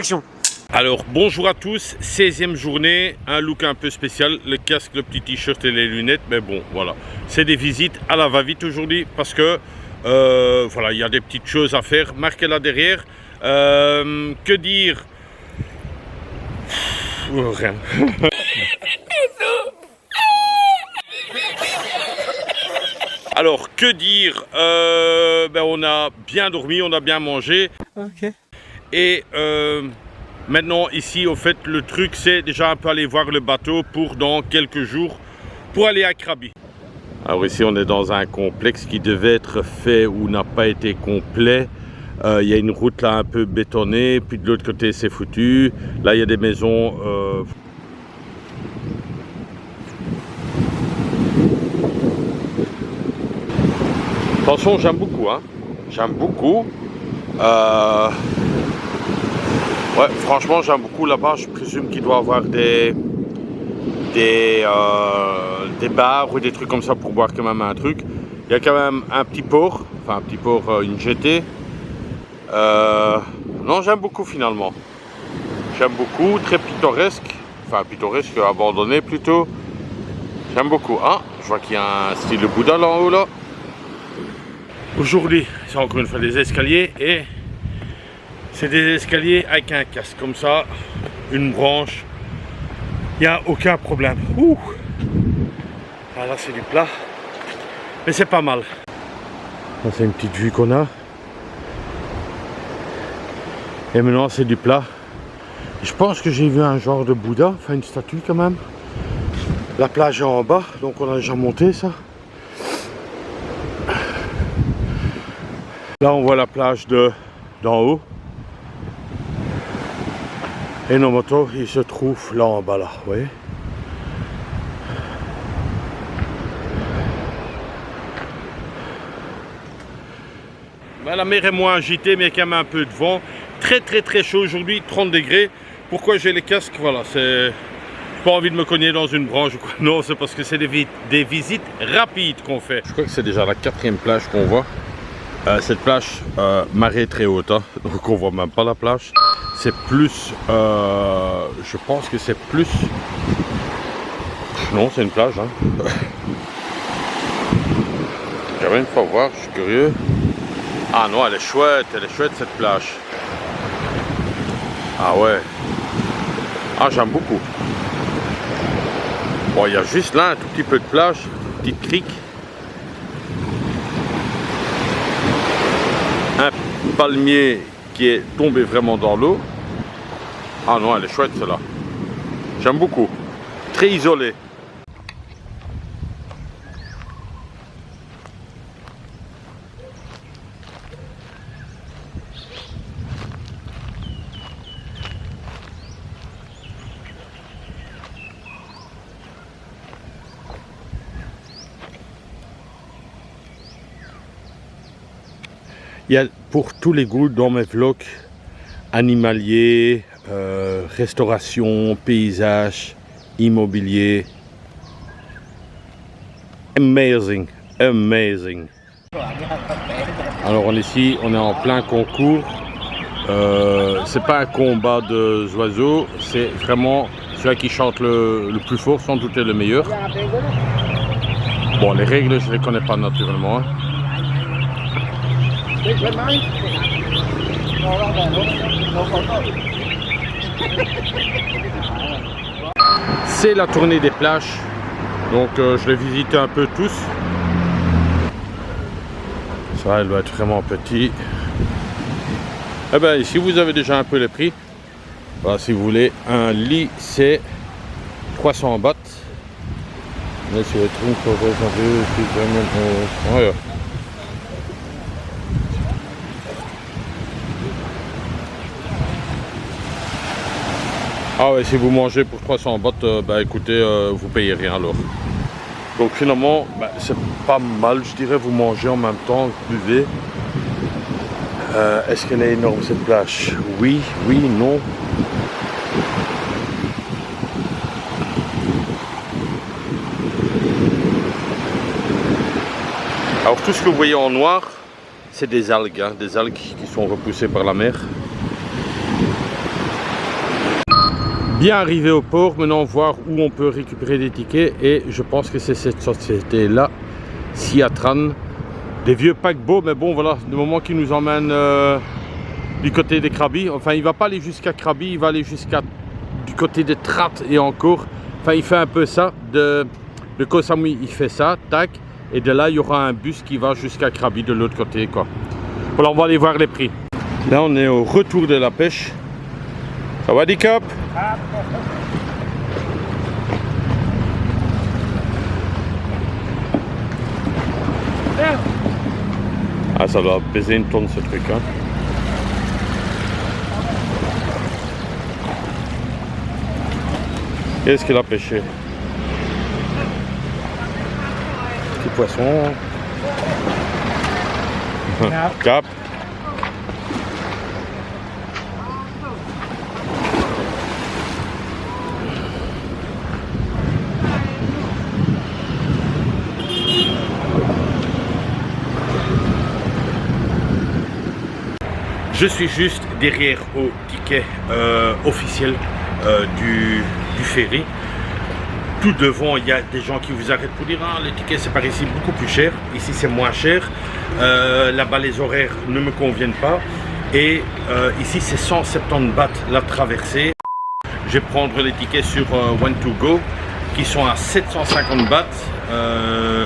Action. Alors bonjour à tous, 16e journée, un look un peu spécial, le casque, le petit t-shirt et les lunettes, mais bon voilà, c'est des visites à la va-vite aujourd'hui parce que voilà, il y a des petites choses à faire, marquez là derrière, que dire, rien. Alors que dire, on a bien dormi, on a bien mangé. Ok. Et maintenant ici au fait le truc c'est déjà un peu aller voir le bateau pour dans quelques jours pour aller à Krabi. Alors ici on est dans un complexe qui devait être fait ou n'a pas été complet. Il y a une route là un peu bétonnée, puis de l'autre côté c'est foutu. Là il y a des maisons. Attention, j'aime beaucoup, hein. J'aime beaucoup. Ouais, franchement, j'aime beaucoup là-bas. Je présume qu'il doit y avoir des bars ou des trucs comme ça pour boire quand même un truc. Il y a quand même un petit port, enfin un petit port, une jetée. Non, j'aime beaucoup finalement. J'aime beaucoup, très pittoresque. Enfin, pittoresque, abandonné plutôt. J'aime beaucoup. Ah, je vois qu'il y a un style de Bouddha là en haut là. Aujourd'hui, c'est encore une fois des escaliers et c'est des escaliers avec un casque comme ça, une branche, il n'y a aucun problème. Ouh. Ah, là c'est du plat, mais c'est pas mal. Là c'est une petite vue qu'on a. Et maintenant c'est du plat. Je pense que j'ai vu un genre de Bouddha, enfin une statue quand même. La plage est en bas, donc on a déjà monté ça. Là on voit la plage d'en haut. Et nos motos, ils se trouvent là en bas, là, vous voyez. Ben, la mer est moins agitée, mais il y a quand même un peu de vent. Très chaud aujourd'hui, 30 degrés. Pourquoi j'ai les casques? Voilà, c'est pas envie de me cogner dans une branche ou quoi. Non, c'est parce que c'est des visites rapides qu'on fait. Je crois que c'est déjà la 4e plage qu'on voit. Cette plage, marée très haute, hein, donc on voit même pas la plage. C'est plus, je pense que c'est plus, non c'est une plage, hein. J'aimerais une fois voir, je suis curieux. Ah non, elle est chouette cette plage. Ah ouais. Ah, j'aime beaucoup. Bon, il y a juste là un tout petit peu de plage, une petite crique. Un palmier qui est tombé vraiment dans l'eau. Ah non, elle est chouette celle-là. J'aime beaucoup. Très isolée. Il y a pour tous les goûts dans mes vlogs animaliers, restauration, paysage, immobilier. Amazing, amazing. Alors ici, on est en plein concours. C'est pas un combat de oiseaux, c'est vraiment celui qui chante le plus fort, sans doute est le meilleur. Bon, les règles, je les connais pas naturellement, hein. C'est la tournée des plages, donc je l'ai visité un peu tous. Ça, elle doit être vraiment petit. Eh ben ici vous avez déjà un peu les prix. Voilà, si vous voulez un lit, c'est 300 bahts. Mais c'est le truc pour ouais. Ah ouais, si vous mangez pour 300 bahts, bah écoutez, vous payez rien alors. Donc finalement, bah, c'est pas mal, je dirais, vous mangez en même temps, vous buvez. Est-ce qu'elle est énorme cette plage? Oui, oui, non. Alors tout ce que vous voyez en noir, c'est des algues, hein, des algues qui sont repoussées par la mer. Bien arrivé au port, maintenant voir où on peut récupérer des tickets et je pense que c'est cette société là, Siatran, des vieux paquebots, mais bon voilà, du moment qu'il nous emmène du côté des Krabi, enfin il va pas aller jusqu'à Krabi, il va aller jusqu'à du côté des Trat et encore, enfin il fait un peu ça, de Koh Samui il fait ça, tac, et de là il y aura un bus qui va jusqu'à Krabi de l'autre côté quoi. Voilà, on va aller voir les prix. Là on est au retour de la pêche. Ça va, Dicap? Ah, ça doit peser une tonne ce truc, hein. Qu'est-ce qu'il a pêché? Petit poisson. Cap. Je suis juste derrière au ticket officiel du ferry. Tout devant, il y a des gens qui vous arrêtent pour dire ah, le ticket c'est par ici beaucoup plus cher. Ici c'est moins cher. Là-bas les horaires ne me conviennent pas. Et ici c'est 170 bahts la traversée. Je vais prendre les tickets sur One2Go qui sont à 750 bahts,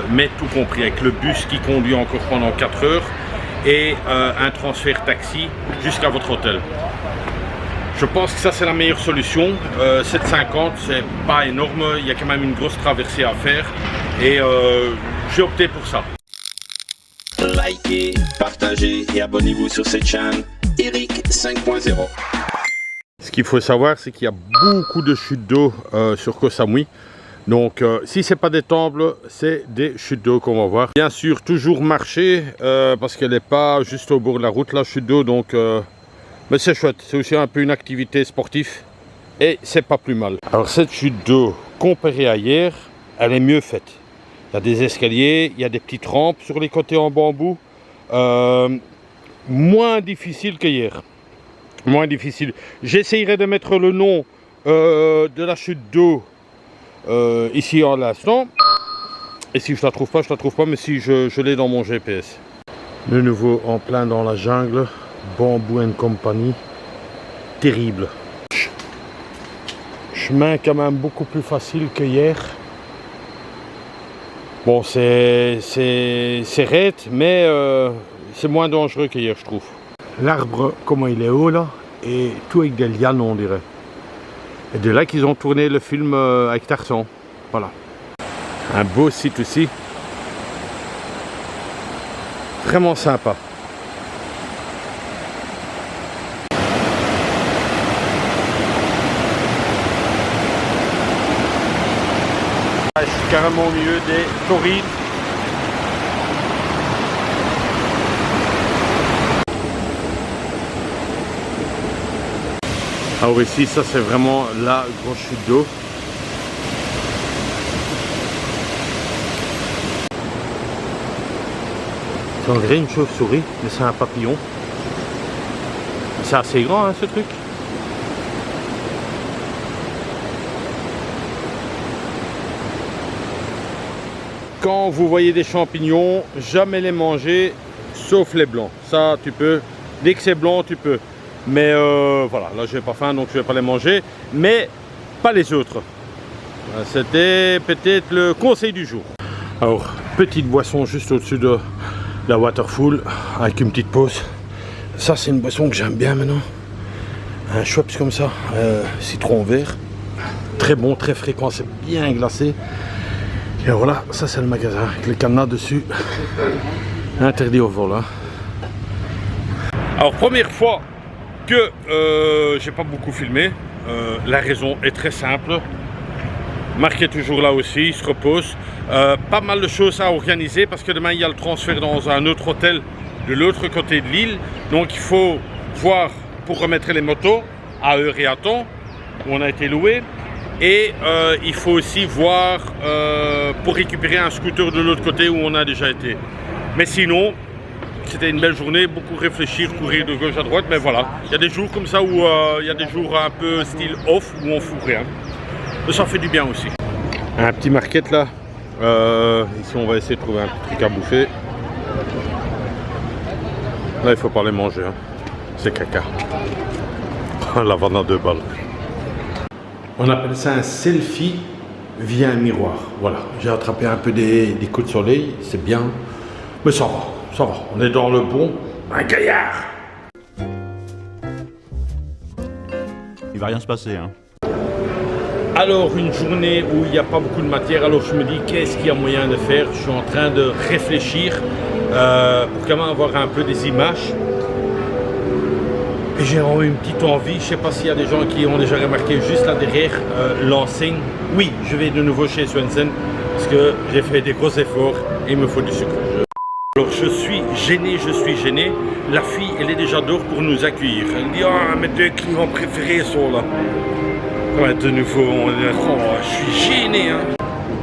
mais tout compris avec le bus qui conduit encore pendant 4 heures. Et un transfert taxi jusqu'à votre hôtel. Je pense que ça c'est la meilleure solution. 7,50 c'est pas énorme, il y a quand même une grosse traversée à faire et j'ai opté pour ça. Likez, partagez et abonnez-vous sur cette chaîne Eric 5.0. Ce qu'il faut savoir c'est qu'il y a beaucoup de chutes d'eau sur Koh Samui. Donc si c'est pas des temples, c'est des chutes d'eau qu'on va voir. Bien sûr toujours marcher parce qu'elle n'est pas juste au bord de la route la chute d'eau, donc mais c'est chouette, c'est aussi un peu une activité sportive et c'est pas plus mal. Alors cette chute d'eau comparée à hier, elle est mieux faite. Il y a des escaliers, il y a des petites rampes sur les côtés en bambou, moins difficile que hier. Moins difficile. J'essayerai de mettre le nom de la chute d'eau ici en l'instant, et si je la trouve pas, mais si je l'ai dans mon GPS. De nouveau en plein dans la jungle, Bamboo & Company, terrible. Chemin quand même beaucoup plus facile que hier. Bon, c'est raide, mais c'est moins dangereux que hier, je trouve. L'arbre, comment il est haut là, et tout avec des lianes, on dirait. Et de là qu'ils ont tourné le film avec Tarzan. Voilà. Un beau site aussi. Vraiment sympa. Je suis carrément au milieu des taurides. Alors ici, ça c'est vraiment la grosse chute d'eau. C'est en vrai une chauve-souris, mais c'est un papillon. C'est assez grand hein, ce truc. Quand vous voyez des champignons, jamais les manger, sauf les blancs. Ça tu peux, dès que c'est blanc tu peux. Mais voilà, là j'ai pas faim donc je vais pas les manger, mais pas les autres. C'était peut-être le conseil du jour. Alors, petite boisson juste au-dessus de la waterfall avec une petite pause. Ça c'est une boisson que j'aime bien maintenant. Un Schweppes comme ça, citron vert. Très bon, très fréquent, c'est bien glacé. Et voilà, ça c'est le magasin avec le cadenas dessus. Interdit au vol. Hein. Alors première fois que j'ai pas beaucoup filmé. La raison est très simple. Marc est toujours là aussi, il se repose. Pas mal de choses à organiser parce que demain il y a le transfert dans un autre hôtel de l'autre côté de l'île. Donc il faut voir pour remettre les motos à heure et à temps où on a été loué. Et il faut aussi voir pour récupérer un scooter de l'autre côté où on a déjà été. Mais sinon, c'était une belle journée, beaucoup réfléchir, courir de gauche à droite, mais voilà. Il y a des jours comme ça où il y a des jours un peu style off, où on fout rien. Mais ça fait du bien aussi. Un petit market là. Ici on va essayer de trouver un petit truc à bouffer. Là il faut pas les manger, hein. C'est caca. La vente à 2 balles. On appelle ça un selfie via un miroir. Voilà, j'ai attrapé un peu des coups de soleil, c'est bien. Mais ça va, ça va. On est dans le bon. Un gaillard. Il va rien se passer, hein. Alors, une journée où il n'y a pas beaucoup de matière, alors je me dis qu'est-ce qu'il y a moyen de faire. Je suis en train de réfléchir pour quand même avoir un peu des images. Et j'ai une petite envie, je ne sais pas s'il y a des gens qui ont déjà remarqué juste là derrière l'enseigne. Oui, je vais de nouveau chez Swensen parce que j'ai fait des gros efforts et il me faut du sucre. Alors je suis gêné. La fille, elle est déjà dehors pour nous accueillir. Elle dit, ah, mes 2 clients préférés sont là. Ouais, de nouveau, je suis gêné. Hein.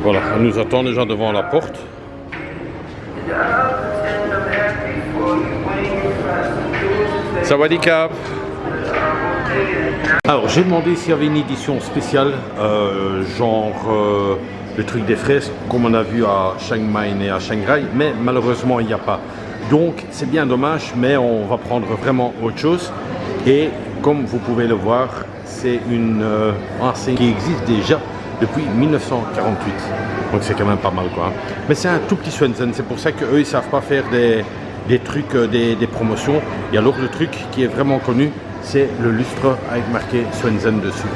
Voilà, elle nous attend déjà devant la porte. Sawadee-Cap. Alors j'ai demandé s'il y avait une édition spéciale, genre le truc des fraises comme on a vu à Chiang Mai et à Shanghai, mais malheureusement il n'y a pas. Donc c'est bien dommage, mais on va prendre vraiment autre chose. Et comme vous pouvez le voir, c'est une enseigne qui existe déjà depuis 1948. Donc c'est quand même pas mal quoi. Mais c'est un tout petit Swensen, c'est pour ça qu'eux ils savent pas faire des trucs, des promotions. Et alors le truc qui est vraiment connu, c'est le lustre avec marqué Swensen dessus.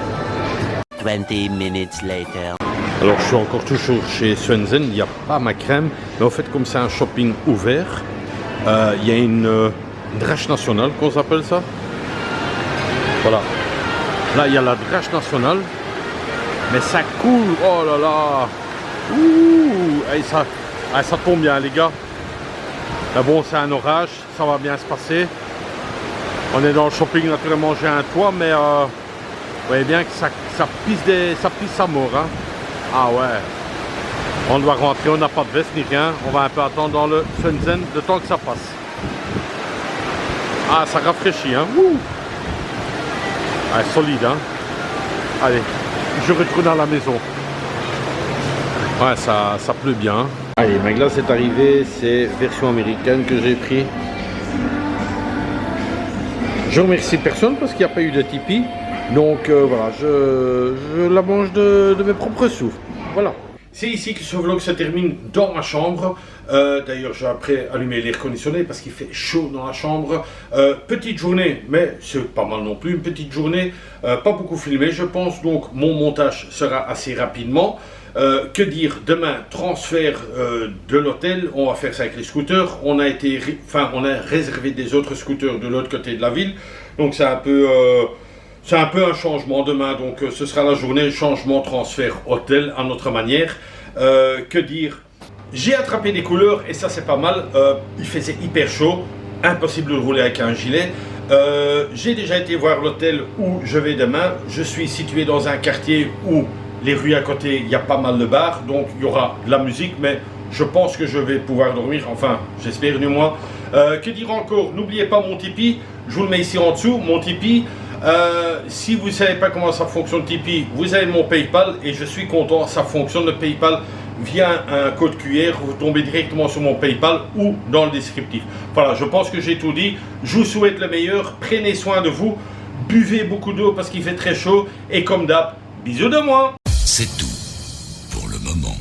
20 minutes later. Alors je suis encore toujours chez Swensen, il n'y a pas ma crème, mais en fait comme c'est un shopping ouvert, il y a une drèche nationale qu'on s'appelle ça. Voilà. Là il y a la drèche nationale, mais ça coule, oh là là. Ouh, et ça tombe bien les gars. Mais bon, c'est un orage, ça va bien se passer. On est dans le shopping, naturellement j'ai un toit, mais vous voyez bien que ça pisse sa mort. Hein. Ah ouais. On doit rentrer, on n'a pas de veste ni rien. On va un peu attendre dans le Swensen le temps que ça passe. Ah, ça rafraîchit. Hein. Ouh. Ah, solide. Hein. Allez, je retourne à la maison. Ouais, ça pleut bien. Allez, ma glace est arrivée, c'est version américaine que j'ai pris. Je remercie personne parce qu'il n'y a pas eu de Tipeee. Donc voilà, je la mange de mes propres sous. Voilà. C'est ici que ce vlog se termine dans ma chambre. D'ailleurs, j'ai après allumé l'air conditionné parce qu'il fait chaud dans la chambre. Petite journée, mais c'est pas mal non plus. Une petite journée, pas beaucoup filmé, je pense. Donc, mon montage sera assez rapidement. Que dire, demain, transfert de l'hôtel. On va faire ça avec les scooters. On a réservé des autres scooters de l'autre côté de la ville. Donc, c'est un peu un changement demain, donc ce sera la journée changement, transfert, hôtel à notre manière. Que dire, j'ai attrapé des couleurs et ça c'est pas mal. Il faisait hyper chaud, impossible de rouler avec un gilet. J'ai déjà été voir l'hôtel où je vais demain. Je suis situé dans un quartier où les rues à côté, il y a pas mal de bars, donc il y aura de la musique, mais je pense que je vais pouvoir dormir, enfin j'espère du moins. Que dire encore, n'oubliez pas mon Tipeee, je vous le mets ici en dessous, mon Tipeee. Si vous ne savez pas comment ça fonctionne Tipeee, vous avez mon PayPal et je suis content, ça fonctionne le PayPal via un code QR, vous tombez directement sur mon PayPal ou dans le descriptif. Voilà, je pense que j'ai tout dit, je vous souhaite le meilleur, prenez soin de vous, buvez beaucoup d'eau parce qu'il fait très chaud et comme d'hab, bisous de moi. C'est tout pour le moment.